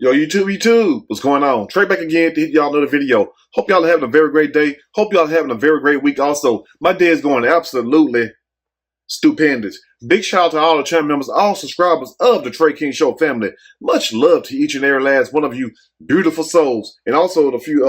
Yo, YouTube, what's going on? Trey back again to hit y'all another video. Hope y'all are having a very great day. Hope y'all are having a very great week also. My day is going absolutely stupendous. Big shout out to all the channel members, all subscribers of the Trey King Show family. Much love to each and every last one of you beautiful souls. And also the few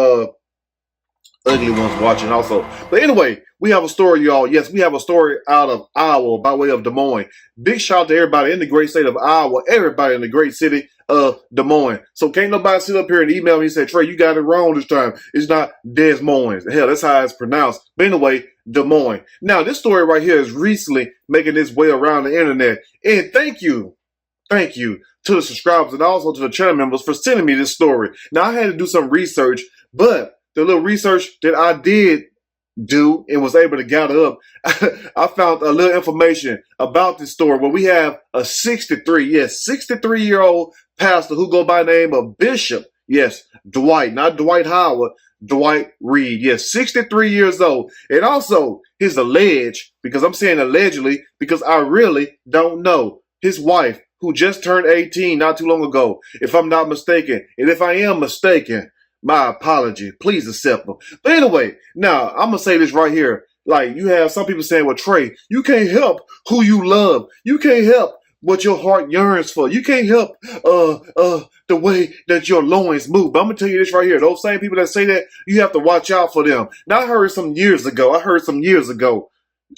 ugly ones watching also. But anyway, we have a story, y'all. Yes, we have a story out of Iowa by way of Des Moines. Big shout out to everybody in the great state of Iowa, everybody in the great city of Des Moines. So can't nobody sit up here and email me and say, Trey, you got it wrong this time. It's not Des Moines. Hell, that's how it's pronounced. But anyway, Des Moines. Now, this story right here is recently making its way around the internet. And thank you to the subscribers and also to the channel members for sending me this story. Now, I had to do some research, but the little research that I did do and was able to gather up, I found a little information about this story where we have a 63-year-old pastor who go by the name of Bishop. Yes, Dwight, not Dwight Howard, Dwight Reed. Yes, 63 years old. And also his alleged, because I'm saying allegedly, because I really don't know, his wife, who just turned 18 not too long ago, if I'm not mistaken. And if I am mistaken, my apology. Please accept them. But anyway, now I'm going to say this right here. Like, you have some people saying, well, Trey, you can't help who you love. You can't help what your heart yearns for. You can't help the way that your loins move. But I'm going to tell you this right here. Those same people that say that, you have to watch out for them. Now, I heard some years ago,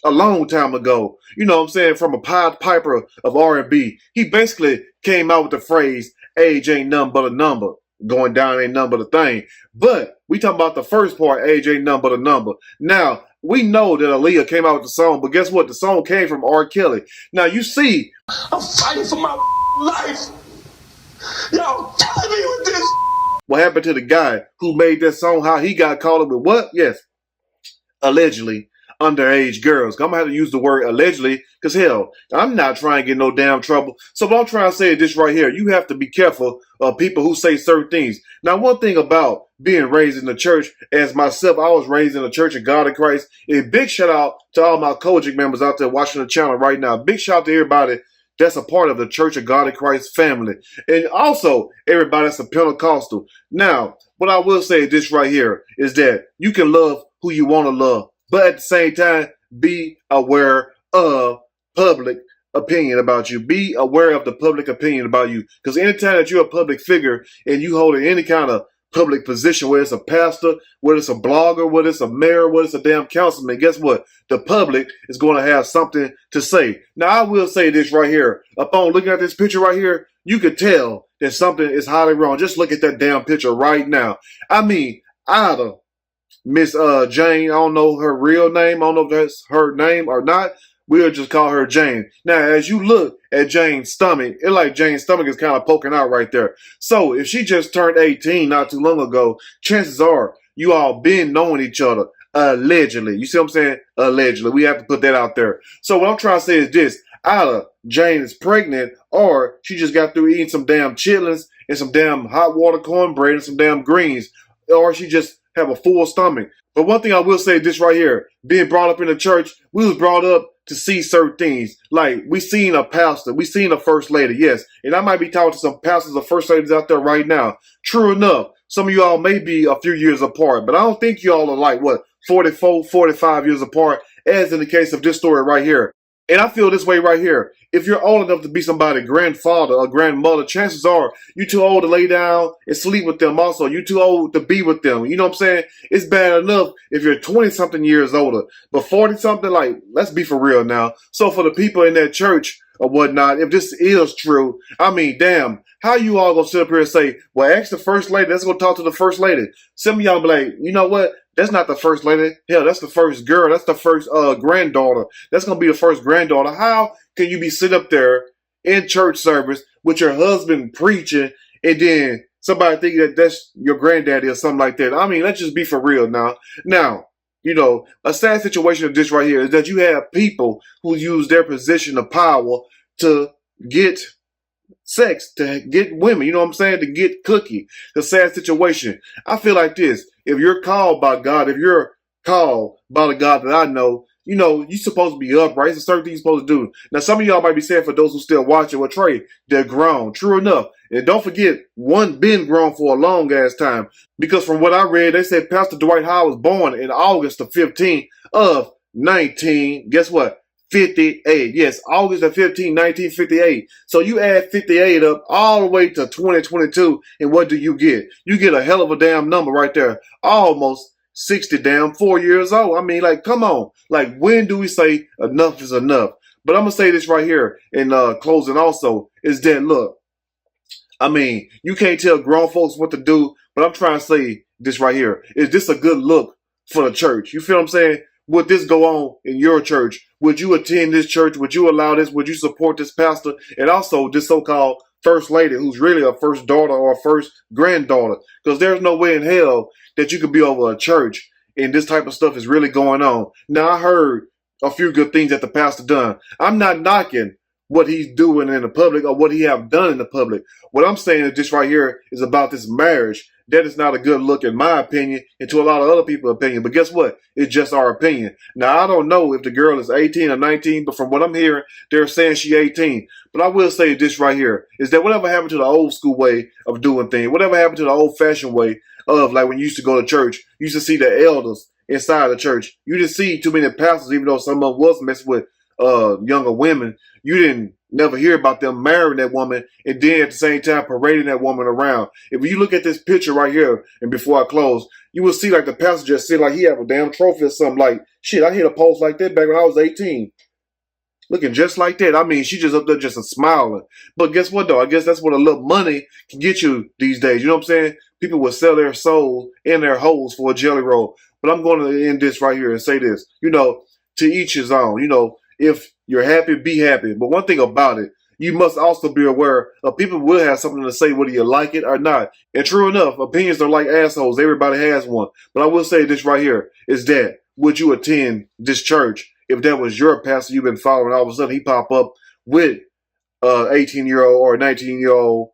a long time ago, you know what I'm saying, from a Pied Piper of R&B. He basically came out with the phrase, age ain't nothing but a number. Going down ain't nothing but a thing. But we talking about the first part, age ain't nothing but a number. Now, we know that Aaliyah came out with the song, but guess what? The song came from R. Kelly. Now, you see, I'm fighting for my life. Y'all killing me with this. What happened to the guy who made that song, how he got caught up with what? Yes, allegedly underage girls. I'm going to have to use the word allegedly because, hell, I'm not trying to get no damn trouble. So what I'm trying to say is this right here. You have to be careful of people who say certain things. Now, one thing about being raised in the church, as myself, I was raised in the Church of God in Christ. A big shout out to all my coaching members out there watching the channel right now. Big shout out to everybody that's a part of the Church of God in Christ family. And also everybody that's a Pentecostal. Now, what I will say is this right here is that you can love who you want to love, but at the same time, be aware of public opinion about you. Be aware of the public opinion about you. Because anytime that you're a public figure and you hold any kind of public position, whether it's a pastor, whether it's a blogger, whether it's a mayor, whether it's a damn councilman, guess what? The public is going to have something to say. Now, I will say this right here. Upon looking at this picture right here, you could tell that something is highly wrong. Just look at that damn picture right now. I mean, either Miss Jane, I don't know her real name. I don't know if that's her name or not. We'll just call her Jane. Now, as you look at Jane's stomach, it's like Jane's stomach is kind of poking out right there. So if she just turned 18 not too long ago, chances are you all been knowing each other. Allegedly. You see what I'm saying? Allegedly. We have to put that out there. So what I'm trying to say is this. Either Jane is pregnant or she just got through eating some damn chitlins and some damn hot water cornbread and some damn greens. Or she just have a full stomach. But one thing I will say is this right here. Being brought up in the church, we was brought up to see certain things. Like, we seen a pastor, we seen a first lady, yes. And I might be talking to some pastors or first ladies out there right now. True enough, some of y'all may be a few years apart, but I don't think y'all are like, what, 44, 45 years apart, as in the case of this story right here. And I feel this way right here. If you're old enough to be somebody's grandfather or grandmother, chances are you're too old to lay down and sleep with them also. You're too old to be with them. You know what I'm saying? It's bad enough if you're 20-something years older. But 40-something, like, let's be for real now. So for the people in that church or whatnot, if this is true, I mean, damn, how you all gonna sit up here and say, well, ask the first lady, let's go talk to the first lady. Some of y'all be like, you know what? That's not the first lady. Hell, that's the first girl. That's the first granddaughter. That's going to be the first granddaughter. How can you be sit up there in church service with your husband preaching and then somebody thinking that that's your granddaddy or something like that? I mean, let's just be for real now. Now, you know, a sad situation of this right here is that you have people who use their position of power to get sex, to get women, you know what I'm saying, to get cookie. The sad situation. I feel like this. If you're called by God, if you're called by the God that I know, you know, you're supposed to be upright. It's a certain thing you're supposed to do. Now, some of y'all might be saying, for those who still watching, well, Trey, they're grown. True enough. And don't forget, one been grown for a long ass time. Because from what I read, they said Pastor Dwight Howard was born in August the 15th of guess what? 58. Yes, August the 15th, 1958. So you add 58 up all the way to 2022, and what do you get? You get a hell of a damn number right there. Almost 60 damn 4 years old. I mean, like, come on. Like, when do we say enough is enough? But I'm going to say this right here in closing also, is that, look, I mean, you can't tell grown folks what to do, but I'm trying to say this right here. Is this a good look for the church? You feel what I'm saying? Would this go on in your church? Would you attend this church? Would you allow this? Would you support this pastor? And also this so-called first lady who's really a first daughter or a first granddaughter. Because there's no way in hell that you could be over a church and this type of stuff is really going on. Now, I heard a few good things that the pastor done. I'm not knocking what he's doing in the public or what he have done in the public. What I'm saying is this right here is about this marriage. That is not a good look in my opinion and to a lot of other people's opinion. But guess what? It's just our opinion. Now, I don't know if the girl is 18 or 19, but from what I'm hearing, they're saying she's 18. But I will say this right here is that whatever happened to the old school way of doing things, whatever happened to the old fashioned way of like when you used to go to church, you used to see the elders inside the church. You didn't see too many pastors, even though some of them was messing with younger women. You didn't never hear about them marrying that woman and then at the same time parading that woman around. If you look at this picture right here, and before I close, you will see like the pastor just sit like he have a damn trophy or something. Like, shit, I hit a post like that back when I was 18. Looking just like that. I mean, she just up there just a smiling. But guess what, though? I guess that's what a little money can get you these days. You know what I'm saying? People will sell their soul and their holes for a jelly roll. But I'm going to end this right here and say this. You know, to each his own. You know, if you're happy, be happy. But one thing about it, you must also be aware of people will have something to say whether you like it or not. And true enough, opinions are like assholes. Everybody has one. But I will say this right here is that would you attend this church if that was your pastor you've been following? All of a sudden he pop up with 18-year-old or 19-year-old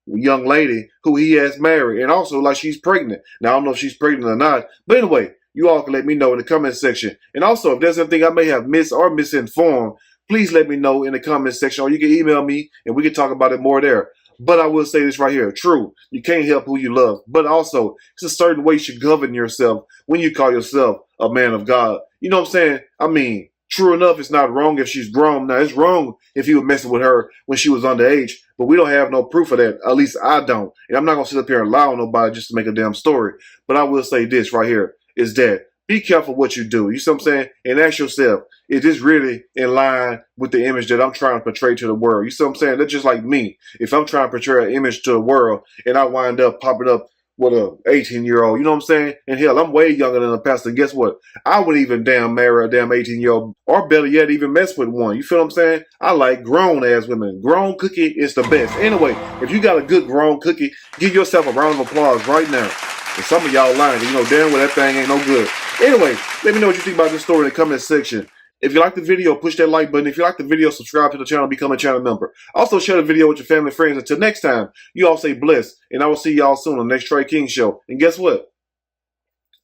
young lady who he has married. And also like she's pregnant. Now I don't know if she's pregnant or not. But anyway, you all can let me know in the comment section. And also, if there's anything I may have missed or misinformed, please let me know in the comment section. Or you can email me and we can talk about it more there. But I will say this right here. True, you can't help who you love. But also, it's a certain way you should govern yourself when you call yourself a man of God. You know what I'm saying? I mean, true enough, it's not wrong if she's grown. Now, it's wrong if you were messing with her when she was underage. But we don't have no proof of that. At least I don't. And I'm not going to sit up here and lie on nobody just to make a damn story. But I will say this right here. Is that be careful what you do. You see what I'm saying? And ask yourself, is this really in line with the image that I'm trying to portray to the world? You see what I'm saying? That's just like me. If I'm trying to portray an image to the world and I wind up popping up with a 18-year-old, you know what I'm saying? And hell, I'm way younger than a pastor. Guess what? I would even damn marry a damn 18-year-old or better yet, even mess with one. You feel what I'm saying? I like grown-ass women. Grown cookie is the best. Anyway, if you got a good grown cookie, give yourself a round of applause right now. And some of y'all lying, you know damn well that thing ain't no good. Anyway, let me know what you think about this story in the comment section. If you like the video, push that like button. If you like the video, subscribe to the channel, become a channel member. Also, share the video with your family and friends. Until next time, you all stay blessed. And I will see y'all soon on the next Trey King Show. And guess what?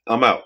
I'm out.